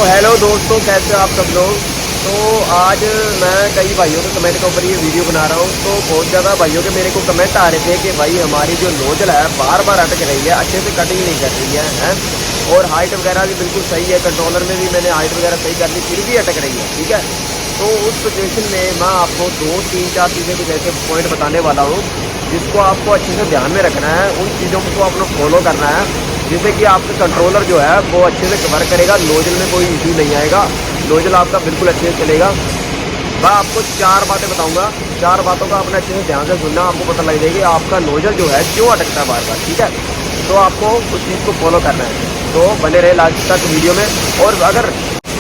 Hello दोस्तों, कैसे आप सब लोग। तो आज मैं कई भाइयों के कमेंट के ऊपर ये वीडियो बना रहा हूँ। तो बहुत ज़्यादा भाइयों के मेरे को कमेंट आ रहे थे कि भाई हमारी जो नोजल है बार बार अटक रही है, अच्छे से कटिंग नहीं कर रही है और हाइट वगैरह भी बिल्कुल सही है। कंट्रोलर में भी मैंने हाइट वगैरह सही कर ली, फिर भी अटक रही है। ठीक है, तो उस सिचुएशन में मैं आपको 2-3-4 चीज़ें कुछ ऐसे पॉइंट बताने वाला हूँ जिसको आपको अच्छे से ध्यान में रखना है। उन चीज़ों को आपको फॉलो करना है जिससे कि आपका कंट्रोलर जो है वो अच्छे से कवर करेगा, नोजल में कोई इशू नहीं आएगा, नोजल आपका बिल्कुल अच्छे से चलेगा। मैं आपको 4 बातें बताऊंगा, 4 बातों का अपने अच्छे से ध्यान से सुनना, आपको पता लग जाएगी आपका नोजल जो है क्यों अटकता है बार बार। ठीक है, तो आपको उस चीज़ को फॉलो करना है, तो बने रहे लास्ट तक वीडियो में। और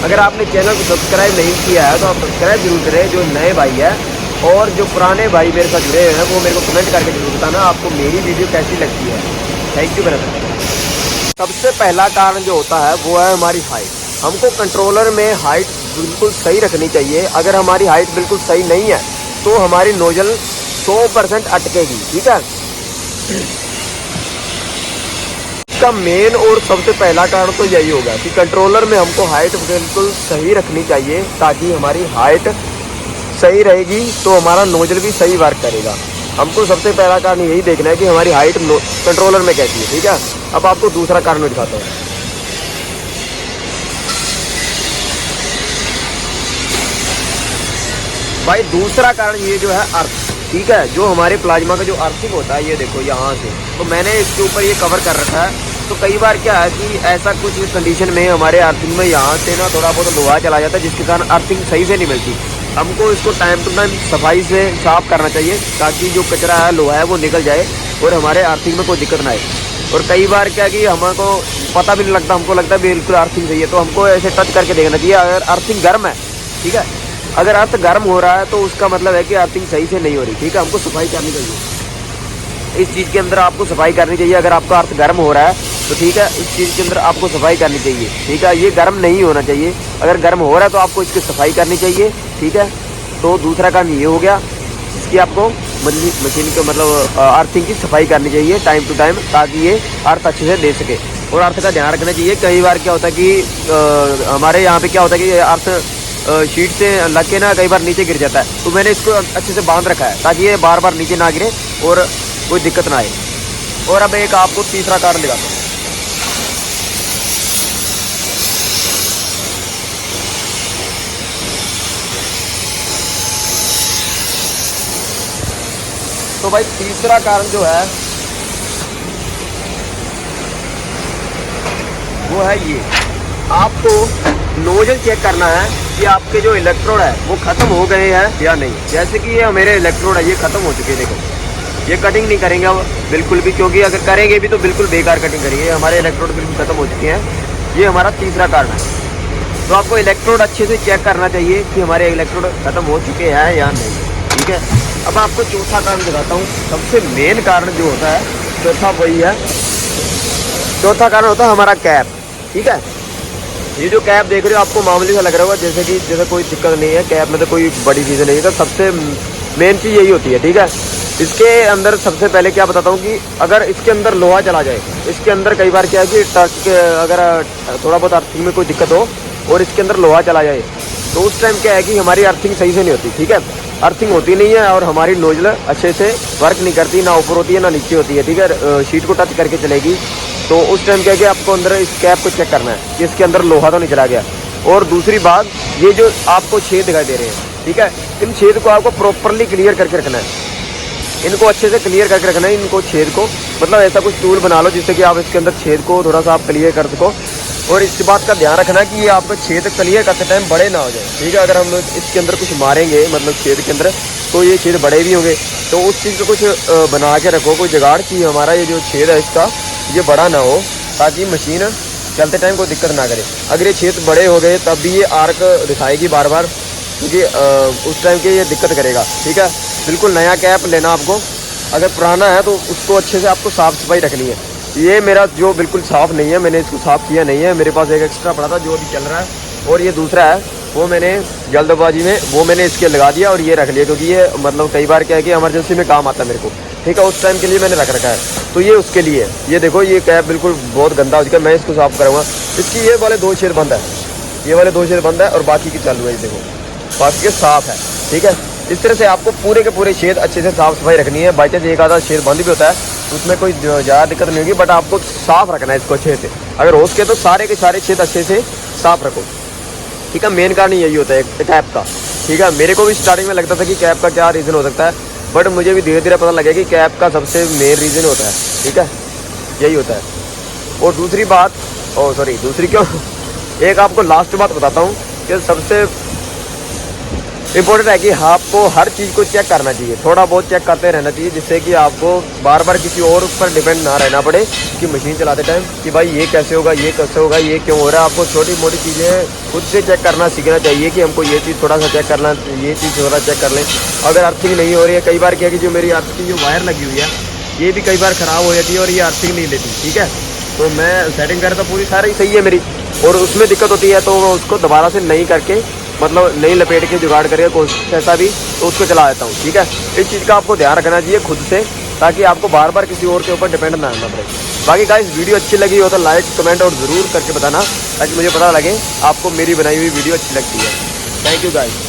अगर आपने चैनल को सब्सक्राइब नहीं किया है तो आप सब्सक्राइब जरूर करें, जो नए भाई है। और जो पुराने भाई मेरे साथ जुड़े हुए हैं वो मेरे को कमेंट करके जरूर बताना आपको मेरी वीडियो कैसी लगती है। Thank you brother. सबसे पहला कारण जो होता है वो है हमारी हाइट। हमको कंट्रोलर में हाइट बिल्कुल सही रखनी चाहिए। अगर हमारी हाइट बिल्कुल सही नहीं है तो हमारी नोजल 100% अटकेगी। ठीक है, इसका मेन और सबसे पहला कारण तो यही होगा कि कंट्रोलर में हमको हाइट बिल्कुल सही रखनी चाहिए, ताकि हमारी हाइट सही रहेगी तो हमारा नोजल भी सही वर्क करेगा। हमको सबसे पहला कारण यही देखना है कि हमारी हाइट कंट्रोलर में कैसी है। ठीक है, अब आपको दूसरा कारण मैं दिखाता हूँ। भाई दूसरा कारण ये जो है अर्थ। ठीक है, जो हमारे प्लाज्मा का जो अर्थिंग होता है, ये देखो यहाँ से, तो मैंने इसके ऊपर ये कवर कर रखा है। तो कई बार क्या है कि ऐसा कुछ कंडीशन में हमारे अर्थिंग में यहाँ से ना थोड़ा बहुत लोहा चला जाता है, जिसके कारण अर्थिंग सही से नहीं मिलती। हमको इसको टाइम टू टाइम सफाई से साफ करना चाहिए, ताकि जो कचरा है लोहा है वो निकल जाए और हमारे अर्थिंग में कोई दिक्कत ना आए। और कई बार क्या कि हमको पता भी नहीं लगता, हमको लगता है बिल्कुल अर्थिंग सही है, तो हमको ऐसे टच करके देखना चाहिए। अगर अर्थिंग गर्म है, ठीक है, अगर अर्थ गर्म हो रहा है तो उसका मतलब है कि अर्थिंग सही से नहीं हो रही। ठीक है, हमको सफाई करनी चाहिए, इस चीज़ के अंदर आपको सफाई करनी चाहिए। अगर आपका अर्थ गर्म हो रहा है तो ठीक है, इस चीज़ के अंदर आपको सफाई करनी चाहिए। ठीक है, ये गर्म नहीं होना चाहिए। अगर गर्म हो रहा है तो आपको इसकी सफाई करनी चाहिए। ठीक है, तो दूसरा काम ये हो गया, इसकी आपको मशीन के मतलब अर्थिंग की सफाई करनी चाहिए टाइम टू टाइम, ताकि ये अर्थ अच्छे से दे सके। और अर्थ का ध्यान रखना चाहिए। कई बार क्या होता है कि हमारे यहाँ पे क्या होता है कि अर्थ शीट से लग के ना कई बार नीचे गिर जाता है, तो मैंने इसको अच्छे से बांध रखा है ताकि ये बार बार नीचे ना गिरे और कोई दिक्कत ना आए। और अब एक आपको तीसरा कारण दिखाता हूँ। तो भाई तीसरा कारण जो है वो है ये, आपको नोजल चेक करना है कि आपके जो इलेक्ट्रोड है वो ख़त्म हो गए हैं या नहीं। जैसे कि ये मेरे इलेक्ट्रोड है, ये ख़त्म हो चुके हैं। देखो, ये कटिंग नहीं करेंगे अब बिल्कुल भी, क्योंकि अगर करेंगे भी तो बिल्कुल बेकार कटिंग करेंगे। हमारे इलेक्ट्रोड बिल्कुल ख़त्म हो चुके हैं। ये हमारा तीसरा कारण है। तो आपको इलेक्ट्रोड अच्छे से चेक करना चाहिए कि हमारे इलेक्ट्रोड ख़त्म हो चुके हैं या नहीं। ठीक है, अब आपको चौथा कारण दिखाता हूँ। सबसे मेन कारण जो होता है, चौथा वही है, चौथा कारण होता है हमारा कैप। ठीक है, ये जो कैप देख रहे हो आपको मामूली सा लग रहा होगा, जैसे कोई दिक्कत नहीं है, कैप में तो कोई बड़ी चीज़ नहीं है। तो सबसे मेन चीज़ यही होती है। ठीक है, इसके अंदर सबसे पहले क्या बताता हूँ कि अगर इसके अंदर लोहा चला जाए, इसके अंदर कई बार क्या है कि टच के अगर थोड़ा बहुत अर्थिंग में कोई दिक्कत हो और इसके अंदर लोहा चला जाए, तो उस टाइम क्या है कि हमारी अर्थिंग सही से नहीं होती। ठीक है, अर्थिंग होती नहीं है और हमारी नोजल अच्छे से वर्क नहीं करती, ना ऊपर होती है ना नीचे होती है। ठीक है, शीट को टच करके चलेगी। तो उस टाइम क्या है कि आपको अंदर इस कैप को चेक करना है कि इसके अंदर लोहा तो नहीं चला गया। और दूसरी बात, ये जो आपको छेद दिखाई दे रहे हैं, ठीक है, इन छेद को आपको प्रॉपरली क्लियर करके रखना है। इनको अच्छे से क्लियर करके रखना है, इनको छेद को, मतलब ऐसा कुछ टूल बना लो जिससे कि आप इसके अंदर छेद को थोड़ा सा आप क्लियर कर सको। और इस बात का ध्यान रखना कि ये आपका छेद क्लियर करते टाइम बड़े ना हो जाए। ठीक है, अगर हम इसके अंदर कुछ मारेंगे मतलब छेद के अंदर, तो ये छेद बड़े भी होंगे। तो उस चीज़ को कुछ बना के रखो, कोई जुगाड़ की हमारा ये जो छेद है इसका ये बड़ा ना हो, ताकि मशीन चलते टाइम कोई दिक्कत ना करे। अगर ये छेद बड़े हो गए तब भी ये आर्क दिखाएगी बार बार, क्योंकि उस टाइम के ये दिक्कत करेगा। ठीक है, बिल्कुल नया कैप लेना आपको। अगर पुराना है तो उसको अच्छे से आपको साफ़ सफाई रखनी है। ये मेरा जो बिल्कुल साफ़ नहीं है, मैंने इसको साफ़ किया नहीं है, मेरे पास एक एक्स्ट्रा पड़ा था जो अभी चल रहा है। और ये दूसरा है, वो मैंने जल्दबाजी में वो मैंने इसके लगा दिया और ये रख लिया, क्योंकि ये मतलब कई बार क्या है कि इमरजेंसी में काम आता है मेरे को। ठीक है, उस टाइम के लिए मैंने रख रखा है, तो ये उसके लिए। ये देखो, ये कैप बिल्कुल बहुत गंदा हो चुका है, मैं इसको साफ़ करूँगा। इसकी ये वाले 2 छेद बंद है, ये वाले 2 छेद बंद है और बाकी की चालू है, ये देखो बाकी के साफ है। ठीक है, इस तरह से आपको पूरे के पूरे छेद अच्छे से साफ सफाई रखनी है। बाई चांस एक आधा छेद बंद भी होता है, उसमें कोई ज़्यादा दिक्कत नहीं होगी, बट आपको साफ रखना है इसको अच्छे से। अगर हो सके तो सारे के सारे छेद अच्छे से साफ रखो। ठीक है, मेन कारण यही होता है कैप का। ठीक है, मेरे को भी स्टार्टिंग में लगता था कि कैप का क्या रीज़न हो सकता है, बट मुझे भी धीरे धीरे पता लगा कि कैप का सबसे मेन रीज़न होता है। ठीक है, यही होता है। और दूसरी बात, दूसरी क्यों एक आपको लास्ट बात बताता हूँ कि सबसे इम्पोर्टेंट है कि आपको हर चीज़ को चेक करना चाहिए, थोड़ा बहुत चेक करते रहना चाहिए, जिससे कि आपको बार बार किसी और पर डिपेंड ना रहना पड़े कि मशीन चलाते टाइम कि भाई ये कैसे होगा, ये कैसे होगा, ये क्यों हो रहा है। आपको छोटी मोटी चीज़ें खुद से चेक करना सीखना चाहिए कि हमको ये चीज़ थोड़ा सा चेक करना, ये चीज़ थोड़ा चेक कर लें। अगर अर्थिंग नहीं हो रही है, कई बार क्या कि जो मेरी अर्थिंग जो वायर लगी हुई है ये भी कई बार ख़राब हो जाती है और ये अर्थिंग नहीं लेती। ठीक है, तो मैं सेटिंग करता पूरी सारी सही है मेरी, और उसमें दिक्कत होती है तो मैं उसको दोबारा से नहीं करके, मतलब नहीं लपेट के जुगाड़ करके कोशिश ऐसा भी तो उसको चला देता हूँ। ठीक है, इस चीज़ का आपको ध्यान रखना चाहिए खुद से, ताकि आपको बार बार किसी और के ऊपर डिपेंड ना रहना पड़े। बाकी गाइस वीडियो अच्छी लगी हो तो लाइक कमेंट और ज़रूर करके बताना, ताकि मुझे पता लगे आपको मेरी बनाई हुई वीडियो अच्छी लगती है। Thank you guys.